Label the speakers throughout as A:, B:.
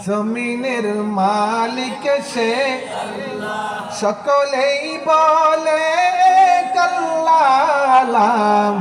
A: জমিনের মালিক সে, সকলেই বলে আল্লাহ।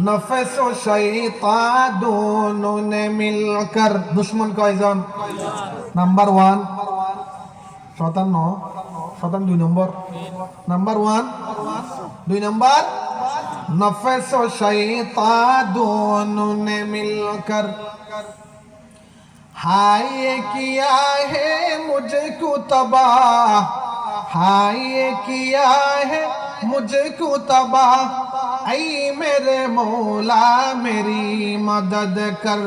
A: नफस व शैतान दोनों ने मिलकर, दुश्मन कयজন? নাম্বার 1 শয়তান, ন শয়তান 2 নম্বর, নাম্বার 1 2 নম্বর। नफस व शैतान दोनों ने मिलकर हाय किया है मुझको तबाह, हाय किया है मुझको तबाह। ऐ मेरे मौला मेरी मदद कर,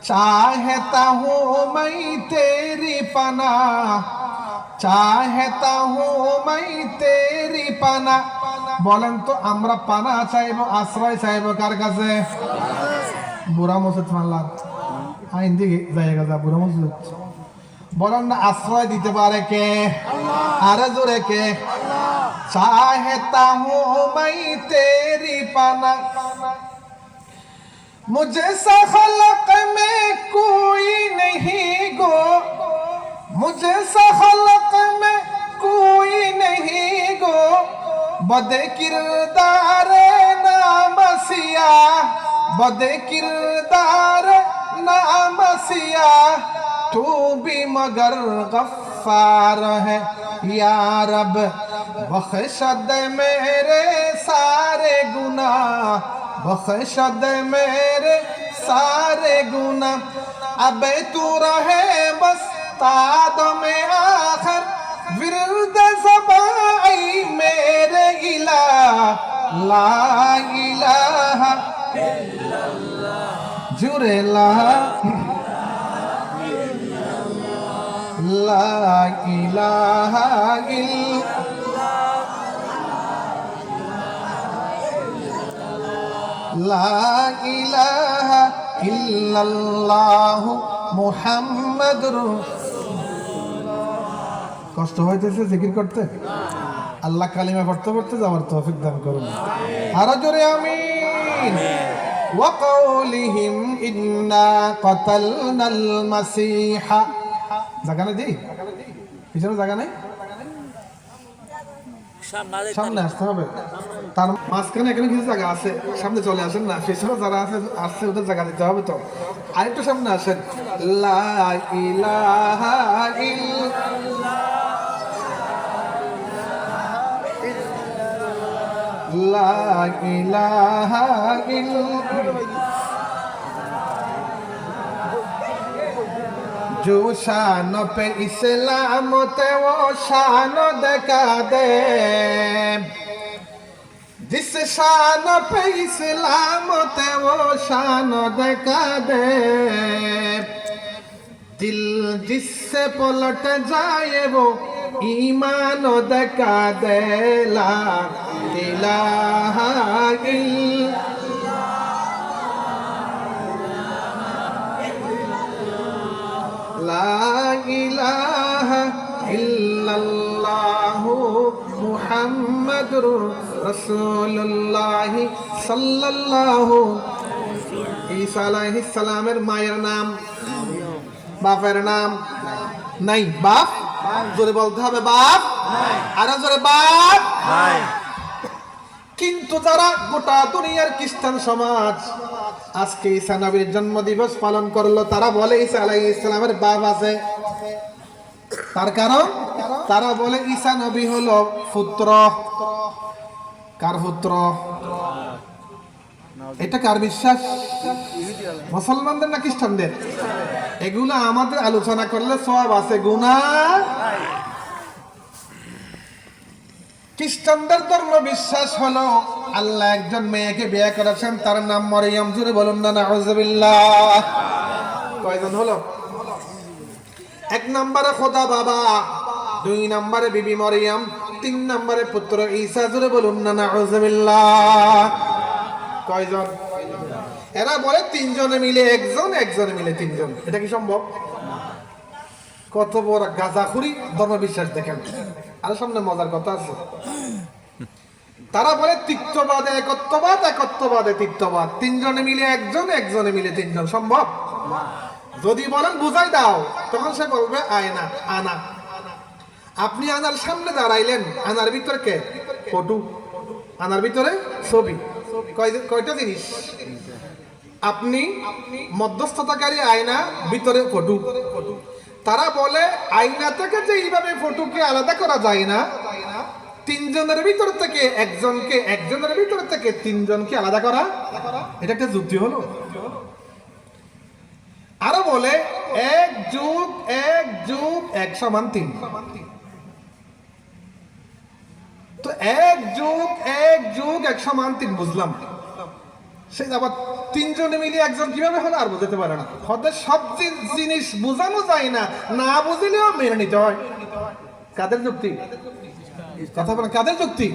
A: चाहता हूँ मैं तेरी पनाह, चाहता हूँ मैं तेरी पनाह। বলেন তো আমরা পানা চাইবো, আশ্রয় চাইবো কার কাছে? বুড়া মসজিদ মাল্লার আইন দিকে জায়গা যা বুড়া মসজিদ। বলেন না আশ্রয় দিতে পারে কে? আরে জোরে কে? चाहता हूँ मैं तेरी पनाह, मुझे सा खलक में कोई नहीं गो, मुझे सा खलक में कोई नहीं गो। बदे किरदार नाम सिया, बदे किरदार नाम सिया। तू भी मगर गफ्फार है या रब, बख्श दे मेरे सारे गुनाह, बख्श दे मेरे सारे गुनाह। अब तू रहे बस ताद में आखिर, विरद ज़बाई मेरे इलाह, ला इलाहा इल्लल्लाह, जुरे ला इलाहा লা ইলাহা ইল্লাল্লাহু মুহাম্মাদুর। কষ্ট হইতেছে জিকির করতে? আল্লাহ কালিমা পড়তে পড়তে যাওয়ার তৌফিক দান করুন। আরো জোরে আমিন। ওয়া কাউলিহিম ইন্না কাতালনাল মাসিহা। জায়গা নেই দি? পিছনে জায়গা নেই? সামনে আসতে হবে, তার মাঝখানে এখানে কিছু জায়গা আছে, সামনে চলে আসেন না, পেছনে যারা আসছে ওদের জায়গা দিতে হবে। তো আরেকটু সামনে আসেন। লা ইলাহা ইল্লাল্লাহ, লা ইলাহা ইল্লাল্লাহ। जो शान पे इस्लाम ते वो शान दिखा दे, जिस शान पे इस्लाम ते वो शान दिखा दे। दिल जिससे पलट जाए वो ईमान दिखा दे। ला इलाहा इल्लल्लाह, লা ইলাহা ইল্লাল্লাহু মুহাম্মাদুর রাসূলুল্লাহ সাল্লাল্লাহু। ঈসা আলাইহিস সালামের মায়ের নাম, বাপের নাম নাই। বাপ জোরে বলতে হবে, বাপ। আর জোরে বাপ। কিন্তু যারা গোটা দুনিয়ার খ্রিস্টান সমাজ আজকে ঈসা নবীর জন্ম দিবস পালন করলো, তারা বলে ঈসা আলাইহিস সালামের বাপ আছে। তার কারণ তারা বলে ঈসা নবী হলো পুত্র। কার পুত্র? এটা কার বিশ্বাস? মুসলমানদের না খ্রিস্টানদের? এগুলো আমাদের আলোচনা করলে সওয়াব আছে, গুনাহ। খ্রিস্টানদের ধর্ম বিশ্বাস হলো আল্লাহ একজন মেয়েকে বিয়ে করেছেন, তার নাম মরিয়ম। জুড়ে বলুন না নাউযুবিল্লাহ। কয়জন হলো? 1 নম্বরে খোদা বাবা, 2 নম্বরে বিবি মরিয়ম, 3 নম্বরে পুত্র ঈসা। জুড়ে বলুন না নাউযুবিল্লাহ। কয়জন? এরা বলে 3 জনে মিলে একজন, একজনে মিলে 3 জন। এটা কি সম্ভব? কত বড় গাঁজাখুরি ধর্ম বিশ্বাস দেখেন। আর সামনে মজার কথা আছে। তারা বলে তিক্তবাদে একত্ববাদ, একত্ববাদে তিক্তবাদ। তিনজনে মিলে একজন, একজনে মিলে তিনজন, সম্ভব? যদি বলেন বুঝাই দাও, তখন সে বলবে আয়না, আনা। আপনি আনার সামনে দাঁড়াইলেন, আনার ভিতরে কে? ফটো। আনার ভিতরে ছবি। কয়টা জিনিস? আপনি মধ্যস্থতাকারী আয়না, ভিতরে ফটো। তারা বলে আয়না থেকে যে এইভাবে ফটোকে আলাদা করা যায় না, তিনজনের ভিতর থেকে একজনকে, একজনের ভিতর থেকে তিনজনকে আলাদা করা, এটা একটা যুক্তি হলো। আরো বলে 1+1+1=3। তো 1+1+1=3 বুঝলাম, সে আবার তিনজনে মিলে একজন কিভাবে হলো আর বুঝতে পারে না। হদের সব জিনিস বোঝানো যায় না, না বুঝলেও মেনে নিতে হয়। কাদের যুক্তি? কথা বলেন, কাদের যুক্তি?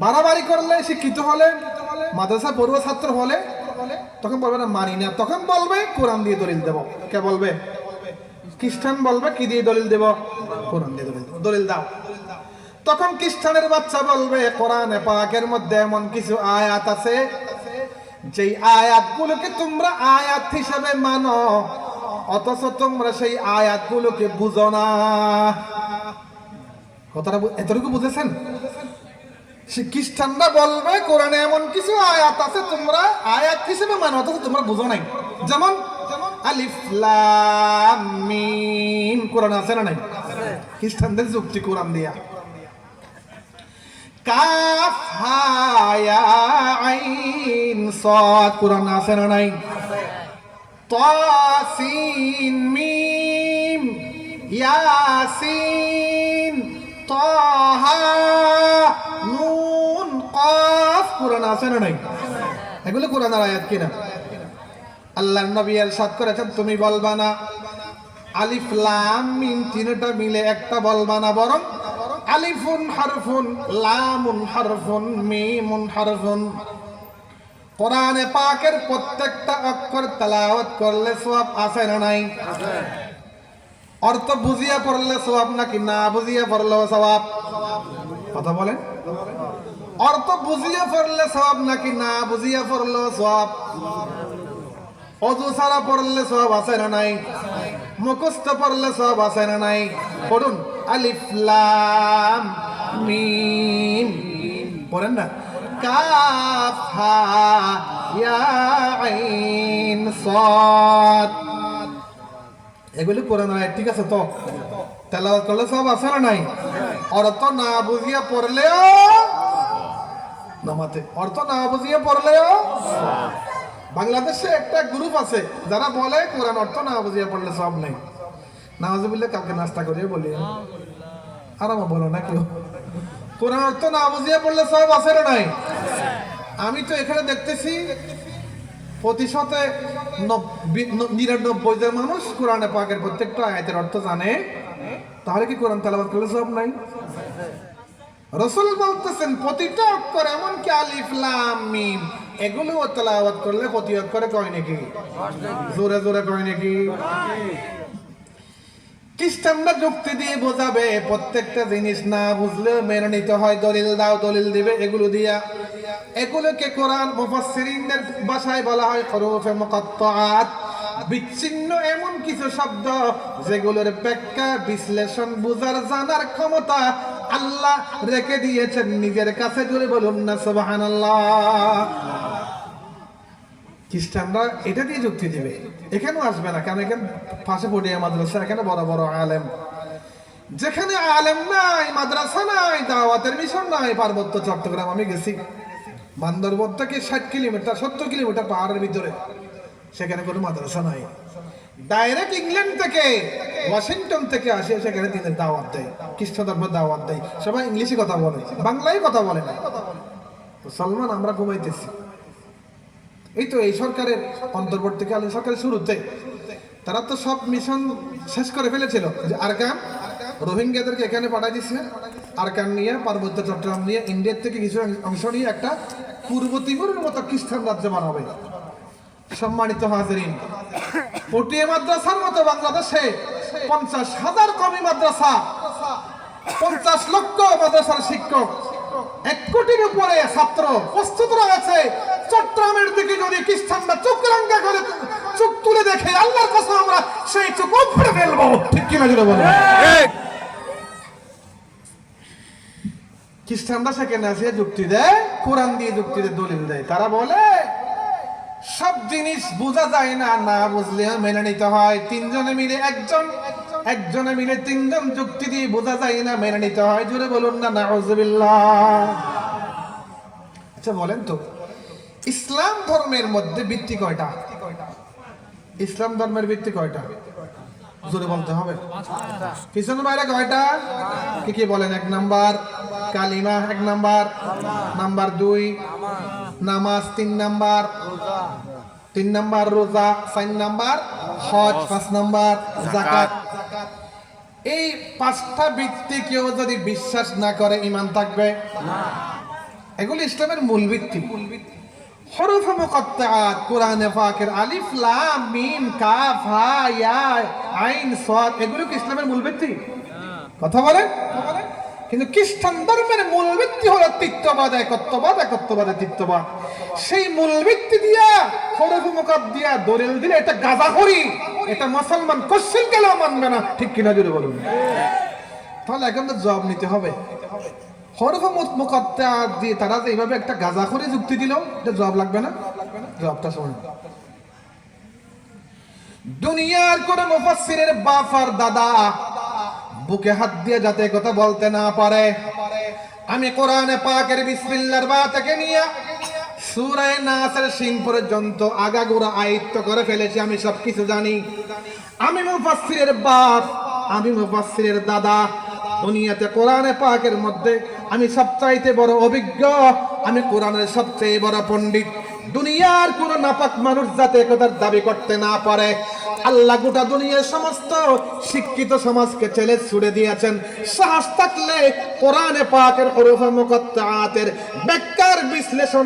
A: মারামারি করলে, শিক্ষিত হলে, মাদ্রাসা পড়ুয়া ছাত্র হলে তখন বলবে না মানি না, তখন বলবে কোরআন দিয়ে দলিল দেব। কে বলবে? খ্রিস্টান বলবে কি দিয়ে দলিল দেব? কোরআন দিয়ে দলিল দেব। দলিল দাও। তখন খ্রিস্টানের বাচ্চা বলবে কোরআনে পাকের মধ্যে এমন কিছু আয়াত আছে যেই আয়াতগুলোকে তোমরা আয়াত হিসেবে মানো, অথচ তোমরা সেই আয়াতগুলোকে বুঝো না। কথাটা এতটুকু বুঝেছেন? সে খ্রিস্টানরা বলবে কোরআনে এমন কিছু আয়াত আছে তোমরা আয়াত হিসেবে মানো, অথচ তোমরা বুঝো নাই। যেমন আলিফ লাম মিম, কোরআন আছে না নাই? খ্রিস্টানদের যুক্তি কোরআন দিয়া। কাফ হা ইয়া আইন সাদ, কোরআন আছে না নাই? তা সিন মিম ইয়াসিন তাহা নুন কাফ, কোরআন আছে না নাই? এগুলো কোরআনের আয়াত কিনা? আল্লাহর নবী ইরশাদ করেছেন তুমি বলবা না আলিফ লাম মিম তিনটা মিলে একটা বলবা না, বরং আলিফুন হারফুন, লামুন হারফুন, মিমুন হারফুন। কোরআনে পাকের প্রত্যেকটা অক্ষর তেলাওয়াত করলে সওয়াব আছে না নাই? অর্থ বুঝিয়ে পড়লে সওয়াব নাকি না বুঝিয়ে পড়লেও সওয়াব? কথা বলেন। অর্থ বুঝিয়ে পড়লে সওয়াব নাকি না বুঝিয়ে পড়লেও সওয়াব? অজু ছাড়া পড়লে সওয়াব আছে না নাই? মুখস্থ পড়লে সওয়াব আছে না নাই? পড়ুন আলিফ লাম মিম, পড়েন না? কাফ হা ইয়া আইন সাদ, এগুলি কোরআন আয়াত, ঠিক আছে? তো তেলাওয়াত করলে সওয়াব আছে না নাই? অর্থ না বুঝিয়ে পড়লেও নামাতে, অর্থ না বুঝিয়ে পড়লেও। বাংলাদেশে একটা গ্রুপ আছে যারা বলে কোরআন অর্থ না বুঝিয়ে পড়লে সব নেই। নাউজুবিল্লাহ, কালকে নাস্তা করিয়ে বলি, আর আমার বলো না কেউ কোরআন অর্থ না বুঝিয়ে পড়লে সব আছে না নাই? আমি তো এখানে দেখতেছি প্রতিশতে 99 জন মানুষ কোরআনে পাকের প্রত্যেকটা আয়াতের অর্থ জানে। তাহলে কি কোরআন তেলাওয়াত করলে সব নাই? রাসূল বলতেছেন প্রতিটা অক্ষর, এমনকি আলিফ লাম মিম, এগুলো তেলাওয়াত করলে প্রতি অক্ষরে কয় নাকি? জোরে জোরে কয় নাকি? খ্রিস্টানরা যুক্তি দিয়ে বোঝাবে প্রত্যেকটা জিনিস না বুঝলে মেনে নিতে হয়, দলিল দাও, দলিল দিবে এগুলো দিয়া। এগুলোকে কোরআন মুফাসসিরিনদের ভাষায় বলা হয় হুরুফে মুকাত্তাআত, বিচ্ছিন্ন এমন কিছু শব্দ যেগুলোর ব্যাখ্যা, বিশ্লেষণ, বুঝার, জানার ক্ষমতা আল্লাহ রেখে দিয়েছেন নিজের কাছে। জোরে বলুন না সুবহানাল্লাহ। খ্রিস্টানরা এটা দিয়ে যুক্তি দিবে, এখানেও আসবে না, কারণ এখানে পাশে পড়িয়া মাদ্রাসা, এখানে বড় বড় আলেম। যেখানে আলেম নাই, মাদ্রাসা নাই, দাওয়াতের মিশন নাই, পার্বত্য চট্টগ্রাম আমি গেছি, বান্দরবন থেকে 60 কিলোমিটার 70 কিলোমিটার পাহাড়ের ভিতরে, সেখানে কোনো মাদ্রাসা নাই। ডাইরেক্ট ইংল্যান্ড থেকে, ওয়াশিংটন থেকে আসে, সেখানে দিনের দাওয়াত দেয়, খ্রিস্ট ধর্মের দাওয়াত দেয়। সবাই ইংলিশে কথা বলে, বাংলায় কথা বলে না। মুসলমান আমরা ঘুমাইতেছি। এই তো এই সরকারের অন্তর্বর্তীকালীন সরকারের শুরুতে তারা তো সব মিশন শেষ করে ফেলেছিল। যে আরকান, রোহিঙ্গাদেরকে এখানে পাঠাই দিচ্ছে, আরকান নিয়ে, পার্বত্য চট্টগ্রাম নিয়ে, ইন্ডিয়ার থেকে কিছু অংশ নিয়ে একটা পূর্ব তিমুরের মতো খ্রিস্টান রাজ্য বানাবে। সম্মানিত হাজিরিন, পটিয়া মাদ্রাসার মতো বাংলাদেশে 50,000 কমি মাদ্রাসা, 50 লক্ষ মাদ্রাসার শিক্ষক, 1 কোটির উপরে ছাত্র প্রস্তুত রয়েছে। চট্টগ্রামের দিকে যদি খ্রিস্টানরা চোখ রাঙ্গা করে চোখ তুলে দেখে, আল্লাহর কসম আমরা সেই চোখ উপড়ে ফেলবো। ঠিক কিনা জোরে বলুন। খ্রিস্টানরা সেখানে আসে যুক্তি দেয়, কোরআন দিয়ে যুক্তি দিয়ে দলিল দেয়। তারা বলে সব জিনিস বোঝা যায় না, না বুঝলে মেনে নিতে হয়। তিনজনে মিলে একজনে মিলে তিনজন যুক্তি দিয়ে বোঝা যায় না, মেনে নিতে হয়। জোরে বলুন না নাউজুবিল্লাহ। আচ্ছা বলেন তো, ইসলাম ধর্মের মধ্যে ভিত্তি কয়টা? ইসলাম ধর্মের ভিত্তি কয়টা? জোরে বলতে হবে। পিছনে বাইরে কয়টা? কি কি বলেন? 1 নাম্বার কালিমা, 1 নাম্বার, নাম্বার 2 নামাজ, 3 নাম্বার, 3 নাম্বার রোজা, 4 নাম্বার হজ, 5 নাম্বার যাকাত। এই 5টা ভিত্তি কেউ যদি বিশ্বাস না করে ঈমান থাকবে না। এগুলো ইসলামের মূল ভিত্তি। হরফ মুকাত্তাআত কোরআনে পাকের আলিফ লাম মিম কাফ হা ইয়া আইন সাদ, এগুলো কি ইসলামের মূল ভিত্তি? কথা বলেন। কিন্তু খ্রিস্টান ধর্মের মূল ভিত্তি হলো তৃত্ববাদ, একত্ববাদ, তৃত্ববাদ। সেই মূল ভিত্তি দিয়া হরফ মুকাত দিয়া দলিল দিলে এটা গাঁজাখড়ি, এটা মুসলমান কোশ্চেন গেলেও মানবে না। ঠিক কিনা জোরে বলুন। তাহলে এখন তো জবাব নিতে হবে। হরফ মুকাত্তাআত দিয়ে তারা যে এইভাবে একটা গাঁজাখড়ি যুক্তি দিল, এটা জবাব লাগবে না? জবাবটা শুনুন। দুনিয়ার কোন মুফাসসিরের বাপ আর দাদা বুকে হাত দিয়ে যাতে কথা বলতে না পারে, আমি কোরআনে পাকের বিসমিল্লাহর বা থেকে নিয়ে সূরা নাসের সিন পর্যন্ত আগাগোড়া আয়ত্ত করে ফেলেছি। আমি সবকিছু জানি। আমি মুফাসসিরের বাপ, আমি মুফাসসিরের দাদা। দুনিয়াতে কোরআনে পাকের মধ্যে আমি সবচাইতে বড় অভিজ্ঞ, আমি কোরআনের সবচেয়ে বড় পণ্ডিত। দুনিয়ার কোন নাপাক মানুষ যাতে একথার দাবি করতে না পারে। আল্লাহ গোটা দুনিয়ার সমস্ত শিক্ষিত সমাজকে চ্যালেঞ্জ ছুড়ে দিয়েছেন, সাহস থাকলে কোরআনে পাকের হরফ মুকাত্তাআতের ব্যাখ্যার বিশ্লেষণ